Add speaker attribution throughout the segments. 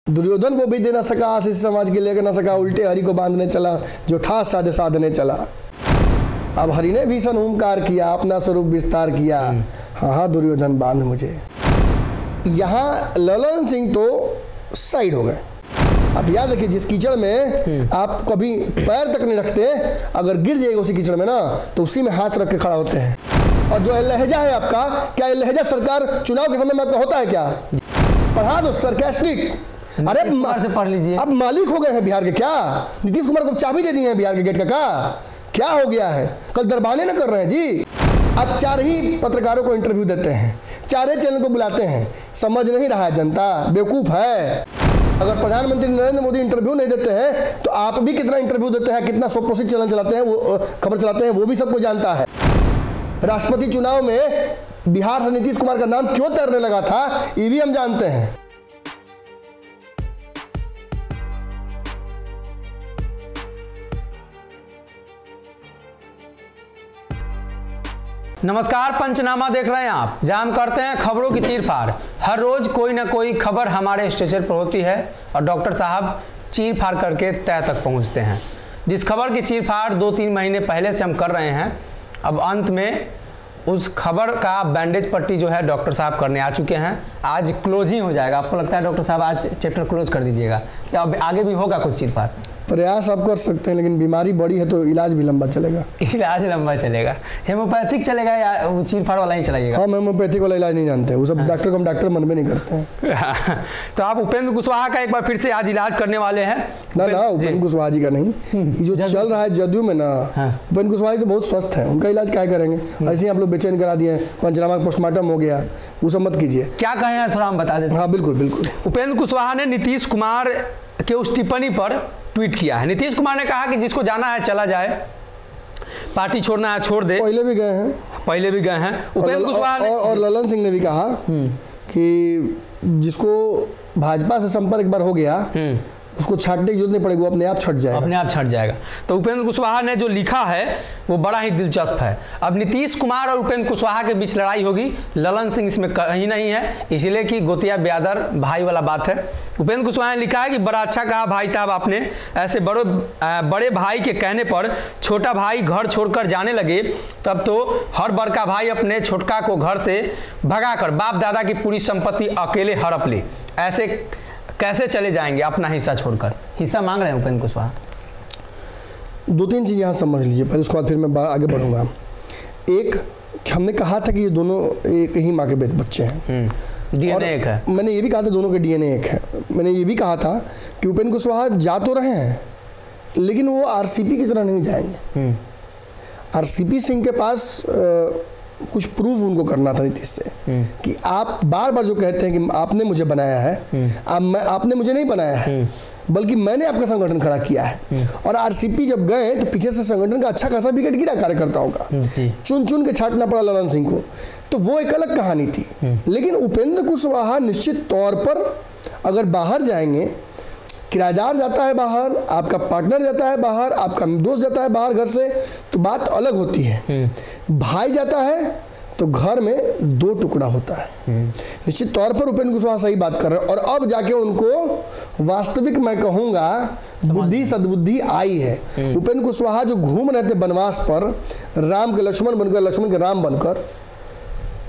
Speaker 1: दुर्योधन वो भी दे न सका, आशीष समाज के लेकर न सका, उल्टे हरि को बांधने चला, जो था साधे साधने चला। अब हरि ने भीषण ओमकार किया, अपना स्वरूप विस्तार किया, हाँ दुर्योधन बांध मुझे। यहाँ ललन सिंह तो साइड हो गए। अब याद रखिए, जिस कीचड़ में आप कभी पैर तक नहीं रखते, अगर गिर जाएगा उसी कीचड़ में ना, तो उसी में हाथ रख के खड़ा होते हैं। और जो लहजा है आपका, क्या लहजा सरकार चुनाव के समय में आपका होता है क्या? पढ़ा दो सरकास्टिक। अरे
Speaker 2: से पढ़ लीजिए।
Speaker 1: अब मालिक हो गए हैं बिहार के क्या? नीतीश कुमार को चाबी दे दी है बिहार के गेट का क्या हो गया है? कल दरबाने ना कर रहे हैं जी। अब 4 ही पत्रकारों को इंटरव्यू देते हैं, 4 चैनल को बुलाते हैं। समझ नहीं रहा है जनता, बेवकूफ है। अगर प्रधानमंत्री नरेंद्र मोदी इंटरव्यू नहीं देते हैं तो आप भी कितना इंटरव्यू देते हैं, कितना सोपोसिट चैनल चलाते हैं, वो खबर चलाते हैं, वो भी सबको जानता है। राष्ट्रपति चुनाव में बिहार से नीतीश कुमार का नाम क्यों तैरने लगा था, ये भी हम जानते हैं।
Speaker 2: नमस्कार, पंचनामा देख रहे हैं आप, जहां हम करते हैं खबरों की चीरफाड़। हर रोज कोई ना कोई खबर हमारे स्टेशन पर होती है और डॉक्टर साहब चीरफाड़ करके तय तक पहुंचते हैं। जिस खबर की चीरफाड़ 2-3 महीने पहले से हम कर रहे हैं, अब अंत में उस खबर का बैंडेज पट्टी जो है डॉक्टर साहब करने आ चुके हैं। आज क्लोज ही हो जाएगा। आपको लगता है डॉक्टर साहब आज चैप्टर क्लोज कर दीजिएगा, क्या अब आगे भी होगा कुछ चीरफाड़?
Speaker 1: प्रयास आप कर सकते हैं, लेकिन बीमारी बड़ी है तो इलाज भी लंबा चलेगा।
Speaker 2: इलाज लंबा चलेगा। हेमोपैथिक चलेगा या वो चीरफाड़ वाला ही चलाइएगा?
Speaker 1: हम हेमोपैथिक वाला इलाज नहीं जानते, वो सब डॉक्टर को हम डॉक्टर मन में नहीं करते हैं।
Speaker 2: तो आप उपेंद्र कुशवाहा का एक बार फिर से आज इलाज करने वाले हैं?
Speaker 1: ना उपेंद्र कुशवाहा जी का नहीं, जो चल रहा है जदयू में ना, उपेंद्र कुशवाहा जी तो बहुत स्वस्थ है, उनका इलाज क्या करेंगे? ऐसे ही आप लोग बेचैन करा दिए, पंचनामा पोस्टमार्टम हो गया, वो सब मत कीजिए।
Speaker 2: क्या कहे हैं थोड़ा हम बता देते हैं।
Speaker 1: हाँ बिल्कुल।
Speaker 2: उपेंद्र कुशवाहा ने नीतीश कुमार के उस टिप्पणी पर ट्वीट किया है। नीतीश कुमार ने कहा कि जिसको जाना है चला जाए, पार्टी छोड़ना है छोड़ दे।
Speaker 1: पहले भी गए हैं।
Speaker 2: उपेंद्र कुशवाहा ने
Speaker 1: और ललन सिंह ने भी कहा कि जिसको भाजपा से संपर्क एक बार हो गया, उसको छाटने की जरूरत नहीं पड़ेगी, वो अपने आप छट जाएगा। तो उपेंद्र कुशवाहा ने जो लिखा है वो बड़ा ही दिलचस्प है। अब नीतीश कुमार और उपेंद्र कुशवाहा के बीच लड़ाई होगी, ललन सिंह इसमें कहीं नहीं है, इसलिए कि गोतिया ब्यादर भाई वाला बात है। उपेंद्र कुशवाहा ने लिखा है कि बड़ा अच्छा कहा भाई साहब आपने, ऐसे बड़े भाई के कहने पर छोटा भाई घर छोड़कर जाने लगे, तब तो हर बड़का भाई अपने छोटका को घर से भगाकर बाप दादा की पूरी संपत्ति अकेले हड़प ले। ऐसे कैसे चले जाएंगे अपना हिस्सा छोड़कर? हिस्सा मांग रहे हैं उपेंद्र कुशवाहा। 2-3 चीज़ यहाँ समझ लीजिए, पहले उसके बाद फिर मैं आगे बढ़ूंगा। एक, हमने कहा था कि ये दोनों एक ही माँ के बच्चे हैं,
Speaker 2: डीएनए एक है। मैंने
Speaker 1: ये भी कहा था दोनों के डीएनए एक है। मैंने ये भी कहा था कि उपेंद्र कुशवाहा जा तो रहे हैं, लेकिन वो आरसीपी की तरह नहीं जाएंगे। आरसीपी सिंह के पास कुछ प्रूफ उनको करना था नीतीश से, कि आप बार बार जो कहते हैं कि आपने मुझे बनाया है, आपने मुझे नहीं बनाया है, बल्कि मैंने आपका संगठन खड़ा किया है। और आरसीपी जब गए तो पीछे से संगठन का अच्छा खासा विकेट गिरा कार्यकर्ताओं का, चुन के छाटना पड़ा ललन सिंह को, तो वो एक अलग कहानी थी। लेकिन उपेंद्र कुशवाहा निश्चित तौर पर अगर बाहर जाएंगे, किराएदार जाता है बाहर, आपका पार्टनर जाता है बाहर, आपका दोस्त जाता है बाहर घर से, तो बात अलग होती है। भाई जाता है तो घर में 2 टुकड़ा होता है। निश्चित तौर पर उपेंद्र कुशवाहा सही बात कर रहे हैं, और अब जाके उनको वास्तविक मैं कहूँगा बुद्धि सद्बुद्धि आई है। उपेंद्र कुशवाहा जो घूम रहे थे बनवास पर, राम के लक्ष्मण बनकर, लक्ष्मण के राम बनकर,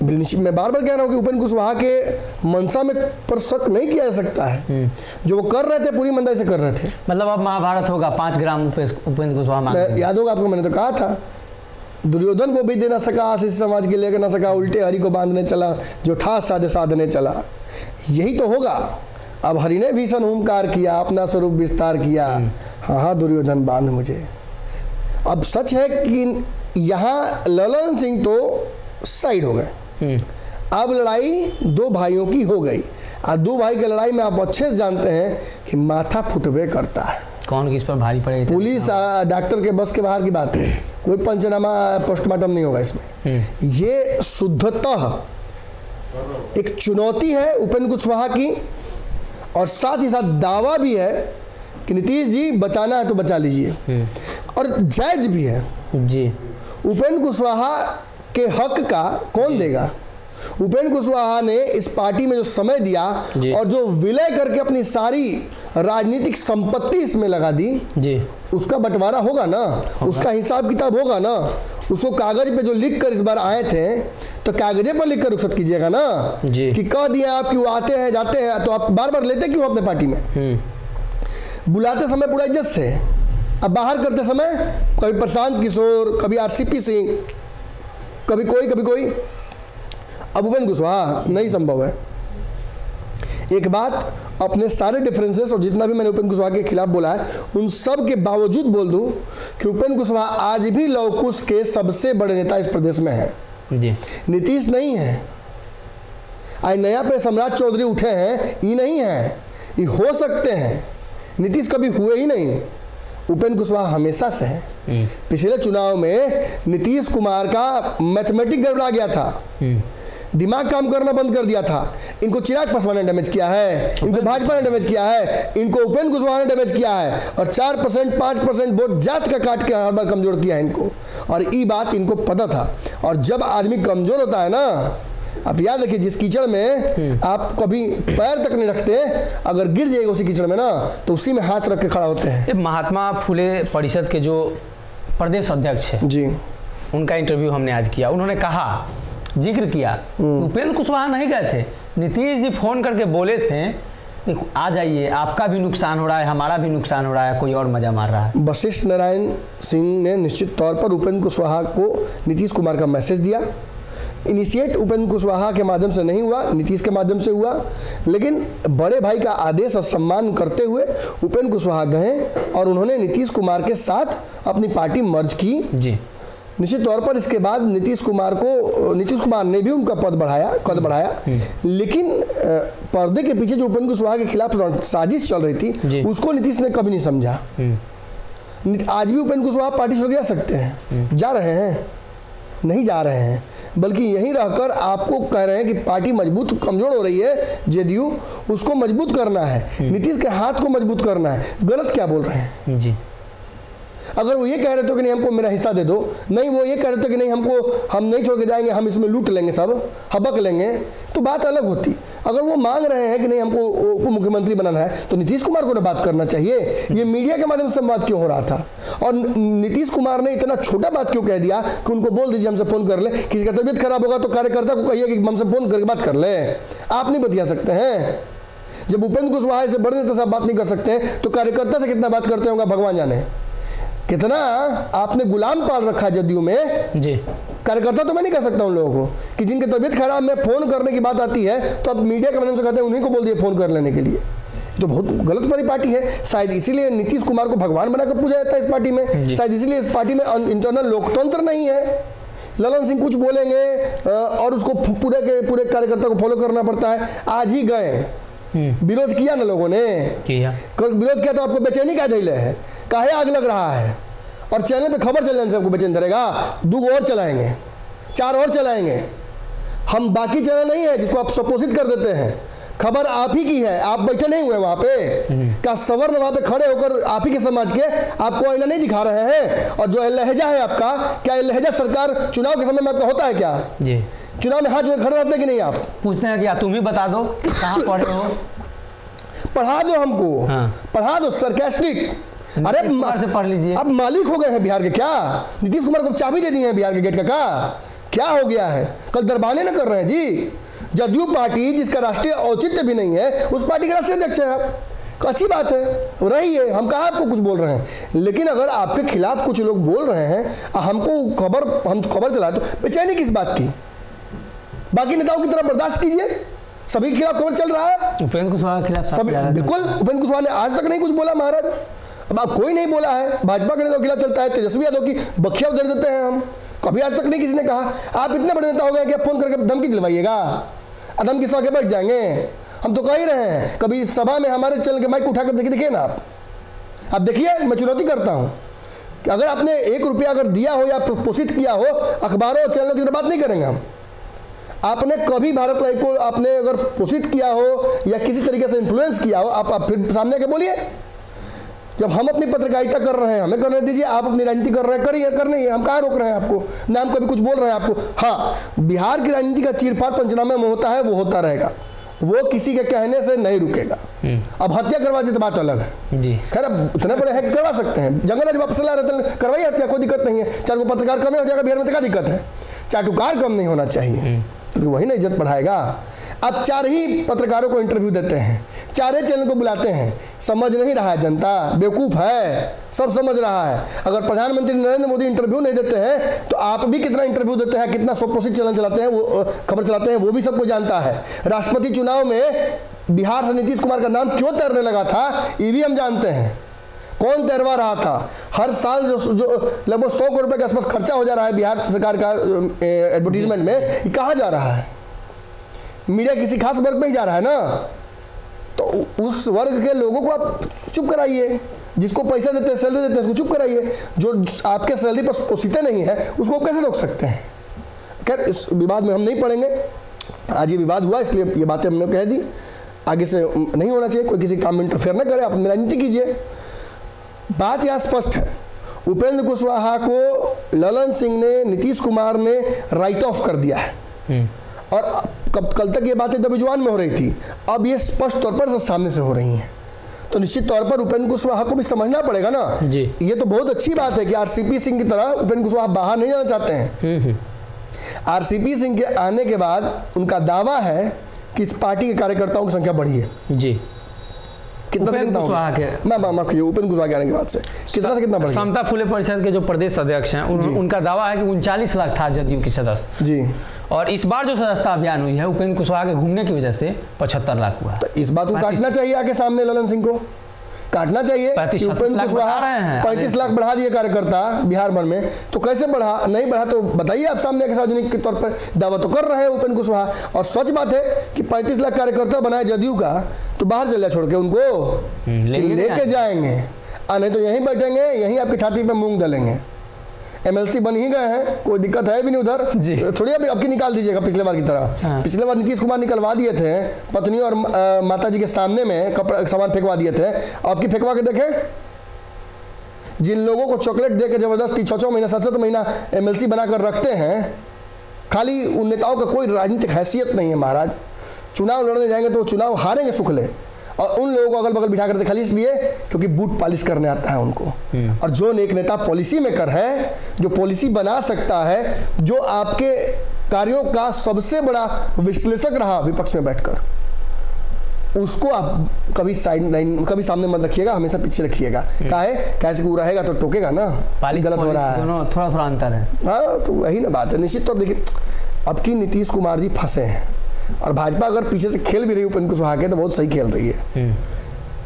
Speaker 1: मैं बार बार कह रहा हूँ कि उपेंद्र कुशवाहा के मनसा में पर शक नहीं किया जा सकता है। जो वो कर रहे थे पूरी ईमानदारी से कर रहे थे।
Speaker 2: मतलब अब महाभारत होगा, 5 ग्राम उपेंद्र कुशवाहा मांगे।
Speaker 1: याद होगा आपको, मैंने तो कहा था दुर्योधन वो भी दे न सका, आशीष समाज के लेकर न सका, उल्टे हरि को बांधने चला, जो था साधे साधने चला। यही तो होगा। अब हरि ने भीषण ओमकार किया, अपना स्वरूप विस्तार किया, हाँ दुर्योधन बांध मुझे। अब सच है कि यहाँ ललन सिंह तो साइड हो गए। अब लड़ाई 2 भाइयों की हो गई। और 2 भाई की लड़ाई में आप अच्छे से जानते हैं कि माथा फुटबे करता है।
Speaker 2: कौन किस पर भारी पड़ेगा?
Speaker 1: पुलिस डॉक्टर के बस के बाहर की बात है। कोई पंचनामा पोस्टमार्टम नहीं होगा इसमें। ये शुद्धतः एक चुनौती है उपेंद्र कुशवाहा की, और साथ ही साथ दावा भी है कि नीतीश जी बचाना है तो बचा लीजिए, और जायज भी है जी। उपेंद्र कुशवाहा के हक का कौन देगा? उपेंद्र कुशवाहा ने इस पार्टी में जो समय दिया और जो विलय करके अपनी सारी राजनीतिक संपत्ति इसमें लगा दी
Speaker 2: जी,
Speaker 1: उसका बंटवारा होगा ना, उसका हिसाब किताब होगा ना। उसको कागज पे जो लिख कर इस बार आए थे तो कागजे पर लिख कर रुखसत कीजिएगा ना
Speaker 2: जी।
Speaker 1: कि कह दिया आप कि वो आते हैं जाते हैं, तो आप बार बार लेते क्यों अपने पार्टी में? बुलाते समय पूरा इज्जत से, अब बाहर करते समय कभी प्रशांत किशोर, कभी आरसीपी सिंह, कभी कोई। अब उपेंद्र कुशवाहा नहीं संभव है। एक बात अपने सारे डिफरेंसेस और जितना भी मैंने उपेंद्र कुशवाहा के खिलाफ बोला है उन सब के बावजूद बोल दूं कि उपेंद्र कुशवाहा आज भी लवकुश के सबसे बड़े नेता इस प्रदेश में है
Speaker 2: जी।
Speaker 1: नीतीश नहीं है। आज नया पे सम्राट चौधरी उठे हैं, ये नहीं है, ये हो सकते हैं। नीतीश कभी हुए ही नहीं, उपेंद्र कुशवाहा हमेशा से है। पिछले चुनाव में नीतीश कुमार का मैथमेटिक गड़बड़ा गया था, दिमाग काम करना बंद कर दिया था। इनको चिराग पासवान ने डैमेज किया है, इनको भाजपा ने डैमेज किया है, इनको उपेंद्र कुशवाहा ने डैमेज किया है और 4% 5% वोट जात का काट के हर बार कमजोर किया है इनको, और ये बात इनको पता था। और जब आदमी कमजोर होता है ना, आप याद रखिए जिस कीचड़ में आप कभी पैर तक नहीं रखते, अगर गिर जाएगा उसी कीचड़ में ना तो उसी में हाथ रख के खड़ा होते हैं।
Speaker 2: महात्मा फुले परिषद के जो प्रदेश अध्यक्ष है जी, उनका इंटरव्यू हमने आज किया। उन्होंने कहा, जिक्र किया, उपेंद्र कुशवाहा नहीं गए थे, नीतीश जी फोन करके बोले थे आ जाइए, आपका भी नुकसान हो रहा है, हमारा भी नुकसान हो रहा है, कोई और मजा मार रहा है।
Speaker 1: वशिष्ठ नारायण सिंह ने निश्चित तौर पर उपेंद्र कुशवाहा को नीतीश कुमार का मैसेज दिया। इनिशिएट उपेंद्र कुशवाहा के माध्यम से नहीं हुआ, नीतीश के माध्यम से हुआ, लेकिन बड़े भाई का आदेश और सम्मान करते हुए उपेंद्र कुशवाहा गए और उन्होंने नीतीश कुमार के साथ अपनी पार्टी मर्ज की जी। निश्चित तौर पर इसके बाद नीतीश कुमार ने भी उनका कद बढ़ाया, लेकिन पर्दे के पीछे जो उपेंद्र कुशवाहा के खिलाफ साजिश चल रही थी उसको नीतीश ने कभी नहीं समझा। आज भी उपेंद्र कुशवाहा पार्टी छोड़ जा सकते हैं, जा रहे हैं, नहीं जा रहे हैं, बल्कि यहीं रहकर आपको कह रहे हैं कि पार्टी मजबूत कमजोर हो रही है, जेडीयू उसको मजबूत करना है, नीतीश के हाथ को मजबूत करना है। गलत क्या बोल रहे हैं जी? अगर वो ये कह रहे थे कि नहीं हमको मेरा हिस्सा दे दो, नहीं वो ये कह रहे थे कि नहीं हम नहीं छोड़ के जाएंगे, हम इसमें लूट लेंगे, सब हबक लेंगे, तो बात अलग होती। अगर वो मांग रहे हैं कि नहीं हमको उप मुख्यमंत्री बनाना है तो नीतीश कुमार को ना बात करना चाहिए। ये मीडिया के माध्यम से संवाद क्यों हो रहा था? और नीतीश कुमार ने इतना छोटा बात क्यों कह दिया कि उनको बोल दीजिए हमसे फोन कर ले, किसी का तबीयत खराब होगा तो कार्यकर्ता को कहिए कि हमसे फोन करके बात कर ले। आप नहीं बतिया सकते हैं। जब उपेंद्र कुशवाहा से बड़े नेता साहब बात नहीं कर सकते तो कार्यकर्ता से कितना बात करते होंगे भगवान जाने। कितना आपने गुलाम पाल रखा जदयू में जी। कार्यकर्ता तो मैं नहीं कह सकता उन लोगों को कि जिनकी तबीयत खराब में फोन करने की बात आती है तो अब मीडिया के माध्यम से कहते हैं उन्हीं को बोल दिए फोन कर लेने के लिए। तो बहुत गलत बड़ी पार्टी है। शायद इसीलिए नीतीश कुमार को भगवान बनाकर पूजा जाता है इस पार्टी में। शायद इसीलिए इस पार्टी में इंटरनल लोकतंत्र नहीं है। ललन सिंह कुछ बोलेंगे और उसको पूरे के पूरे कार्यकर्ता को फॉलो करना पड़ता है। आज ही गए, विरोध किया ना लोगों ने, विरोध किया तो आपको बेचैनी क्या झेले है, काहे आग लग रहा है। और चैनल पे खबर चल जाने से आपको बेचैन धरेगा। 2 और चलाएंगे, 4 और चलाएंगे। हम बाकी चैनल नहीं है जिसको आप सपोषित कर देते हैं। खबर आप ही की है, आप बैठे नहीं हुए वहां पे। क्या सवर्ण वहां पे खड़े होकर आप ही के समाज के आपको आईना नहीं दिखा रहे हैं? और जो लहजा है आपका, क्या लहजा सरकार चुनाव के समय में आपका होता है क्या जी? चुनाव में हाथ जोड़े खड़े रहते कि नहीं? आप
Speaker 2: पूछते हैं क्या तुम ही बता दो कहाँ पढ़े हो,
Speaker 1: पढ़ा दो हमको। हाँ। पढ़ा दो। सरकास्टिक। अरे
Speaker 2: से पढ़ लीजिए।
Speaker 1: अब मालिक हो गए हैं बिहार के क्या? नीतीश कुमार को चाबी दे दी है बिहार के गेट का क्या हो गया है? कल दरबाने न कर रहे हैं जी। जदयू पार्टी जिसका राष्ट्रीय औचित्य भी नहीं है उस पार्टी के राष्ट्रीय अध्यक्ष है आप। अच्छी बात है, रही है, हम कहाँ आपको कुछ बोल रहे हैं। लेकिन अगर आपके खिलाफ कुछ लोग बोल रहे हैं, हम खबर चला तो बेचैनी किस बात की? बाकी नेताओं की तरह बर्दाश्त कीजिए। सभी के खिलाफ खबर चल रहा है।
Speaker 2: उपेंद्र कुशवाहा के खिलाफ
Speaker 1: सभी बिल्कुल। उपेंद्र कुशवाहा ने आज तक नहीं कुछ बोला महाराज। अब आप कोई नहीं बोला है। भाजपा के नेताओं के खिलाफ चलता है, तेजस्वी यादव की बखिया उधर देते हैं हम। कभी आज तक नहीं किसी ने कहा। आप इतने बड़े नेता हो गए कि आप फोन करके धमकी दिलवाइएगा, धमकी सौ के बैठ जाएंगे। हम तो कह ही रहे हैं, कभी सभा में हमारे चैनल के माइक उठाकर देखिए ना आप देखिए। मैं चुनौती करता हूं कि अगर आपने 1 रुपया अगर दिया हो या पोषित किया हो, अखबारों और चैनलों की तरह बात नहीं करेंगे हम। आपने कभी भारत लाइव को आपने अगर पोषित किया हो या किसी तरीके से इन्फ्लुएंस किया हो, आप फिर सामने के बोलिए। जब हम अपनी पत्रकारिता कर रहे हैं हमें करने दीजिए, आप अपनी राजनीति कर रहे हैं करिए, करने ही हम कहाँ रोक रहे हैं आपको, ना हम कभी कुछ बोल रहे हैं आपको। हाँ, बिहार की राजनीति का चीरफाड़ पंचनामे में होता है, वो होता रहेगा, वो किसी के कहने से नहीं रुकेगा। अब हत्या करवा दी तो बात अलग है
Speaker 2: जी।
Speaker 1: खैर, अब इतने बड़े हैक करवा सकते हैं, जंगल आज वापस ला रहे करवाइए हत्या, कोई दिक्कत नहीं है। 4 पत्रकार कम हो जाएगा बिहार में तो क्या दिक्कत है, चाटुकार कम नहीं होना चाहिए, क्योंकि वही ना इज्जत बढ़ाएगा। अब 4 ही पत्रकारों को इंटरव्यू देते हैं, 4 चैनल को बुलाते हैं, समझ नहीं रहा है जनता, बेवकूफ़ है, सब समझ रहा है। अगर प्रधानमंत्री नरेंद्र मोदी इंटरव्यू नहीं देते हैं तो आप भी कितना इंटरव्यू देते हैं, कितना स्वपोषित चैनल चलाते हैं, वो खबर चलाते हैं, वो भी सबको जानता है। राष्ट्रपति चुनाव में बिहार से नीतीश कुमार का नाम क्यों तैरने लगा था, ये भी हम जानते हैं, कौन तैरवा रहा था। हर साल जो लगभग 100 करोड़ रुपये के आसपास खर्चा हो जा रहा है बिहार सरकार का एडवर्टीजमेंट में, ये कहाँ जा रहा है, मीडिया किसी खास वर्ग में ही जा रहा है ना। तो उस वर्ग के लोगों को आप चुप कराइए, जिसको पैसा देते हैं, सैलरी देते हैं, उसको चुप कराइए। जो आपके सैलरी पर पोषित नहीं है उसको आप कैसे रोक सकते हैं। खैर, इस विवाद में हम नहीं पड़ेंगे, आज ये विवाद हुआ इसलिए ये बातें हमने कह दी, आगे से नहीं होना चाहिए, कोई किसी काम में इंटरफेयर न करे, आप अपनी राजनीति कीजिए। बात यहाँ स्पष्ट है, उपेंद्र कुशवाहा को ललन सिंह ने, नीतीश कुमार ने राइट ऑफ कर दिया है। और कल तक ये बातें दबिजुबान में हो रही थी, अब ये स्पष्ट तौर पर सामने से हो रही हैं। तो निश्चित तौर पर उपेंद्र कुशवाहा को भी समझना पड़ेगा ना
Speaker 2: जी।
Speaker 1: ये तो बहुत अच्छी बात है कि आरसीपी सिंह की तरह उपेंद्र कुशवाहा बाहर नहीं जाना चाहते हैं। आरसीपी सिंह के आने के बाद उनका दावा है कि इस पार्टी के कार्यकर्ताओं की संख्या बढ़ी है
Speaker 2: जी।
Speaker 1: कितना से कितना
Speaker 2: कुशवाहा के
Speaker 1: उपेंद्र कुशवाहा के आने के बाद से कितना से कितना बढ़ गया?
Speaker 2: समता फूले परिषद के जो प्रदेश अध्यक्ष हैं उनका दावा है कि 39 लाख था जदयू की सदस्य
Speaker 1: जी,
Speaker 2: और इस बार जो सदस्यता अभियान हुई है उपेंद्र कुशवाहा के घूमने की वजह से 75 लाख हुआ।
Speaker 1: तो इस बात को काटना चाहिए, आके सामने ललन सिंह को काटना चाहिए। उपेंद्र कुशवाहा 35 लाख बढ़ा दिए कार्यकर्ता बिहार भर में, तो कैसे बढ़ा, नहीं बढ़ा तो बताइए आप सामने, सार्वजनिक के तौर पर दावा तो कर रहे हैं उपेंद्र कुशवाहा। और सच बात है कि 35 लाख कार्यकर्ता बनाए जदयू का, तो बाहर चले छोड़ के उनको लेके जाएंगे, नहीं तो यहीं बैठेंगे, यहीं आपकी छाती पे मूंग डालेंगे। एमएलसी बन ही गए हैं, कोई दिक्कत है भी नहीं उधर, थोड़ी अब की निकाल दीजिएगा पिछले बार की तरह। हाँ। पिछले बार नीतीश कुमार निकलवा दिए थे, पत्नी और माता जी के सामने में कपड़ा सामान फेंकवा दिए थे, आपकी फेंकवा के देखें। जिन लोगों को चॉकलेट दे के जबरदस्ती 6-6 महीना 7-7 महीना एमएलसी बनाकर रखते हैं, खाली उन नेताओं का कोई राजनीतिक हैसियत नहीं है महाराज। चुनाव लड़ने जाएंगे तो चुनाव हारेंगे सुखले, और उन लोगों को अगल बगल बिठा कर खाली इसलिए क्योंकि बूट पॉलिश करने आता है उनको। और जो एक नेता पॉलिसी मेकर है, जो पॉलिसी बना सकता है, जो आपके कार्यों का सबसे बड़ा विश्लेषक रहा विपक्ष में बैठकर, उसको आप कभी साइड लाइन, कभी सामने मत रखिएगा, हमेशा पीछे रखिएगा। काहे कैसे वो रहेगा तो टोकेगा ना, गलत हो रहा है,
Speaker 2: थोड़ा थोड़ा अंतर है।
Speaker 1: हाँ, तो वही ना बात है। निश्चित तौर देखिए, अब की नीतीश कुमार जी फंसे हैं, और भाजपा अगर पीछे से खेल भी रही है उपेंद्र कुशवाहा के, तो बहुत सही खेल रही है।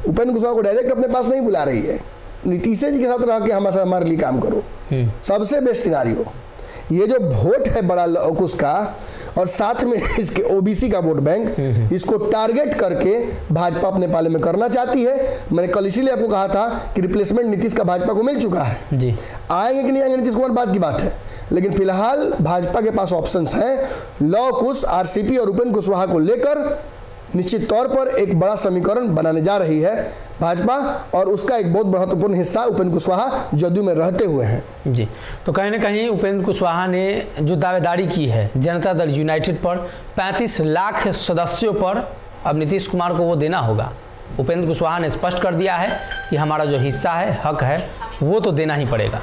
Speaker 1: उपेंद्र कुशवाहा को डायरेक्ट अपने पास नहीं बुला रही है, नीतीश जी के साथ रह के हमारे लिए काम करो, सबसे बेस्ट सिनारियो। ये जो वोट है बड़ा लॉकुस का, और साथ में इसके ओबीसी का वोट बैंक, इसको टारगेट करके भाजपा अपने पाले में करना चाहती है। मैंने कल इसीलिए आपको कहा था कि रिप्लेसमेंट नीतीश का भाजपा को मिल चुका है जी। आएंगे कि नहीं आएंगे नीतीश कुमार बात की बात है, लेकिन फिलहाल भाजपा के पास ऑप्शंस हैं। लॉकुश, आरसीपी और उपेंद्र कुशवाहा को लेकर निश्चित तौर पर एक बड़ा समीकरण बनाने जा रही है भाजपा, और उसका एक बहुत महत्वपूर्ण हिस्सा उपेंद्र कुशवाहा जदयू में रहते हुए हैं
Speaker 2: जी। तो कहीं ना कहीं उपेंद्र कुशवाहा ने जो दावेदारी की है जनता दल यूनाइटेड पर, 35 लाख सदस्यों पर अब नीतीश कुमार को वो देना होगा। उपेंद्र कुशवाहा ने स्पष्ट कर दिया है कि हमारा जो हिस्सा है, हक है, वो तो देना ही पड़ेगा।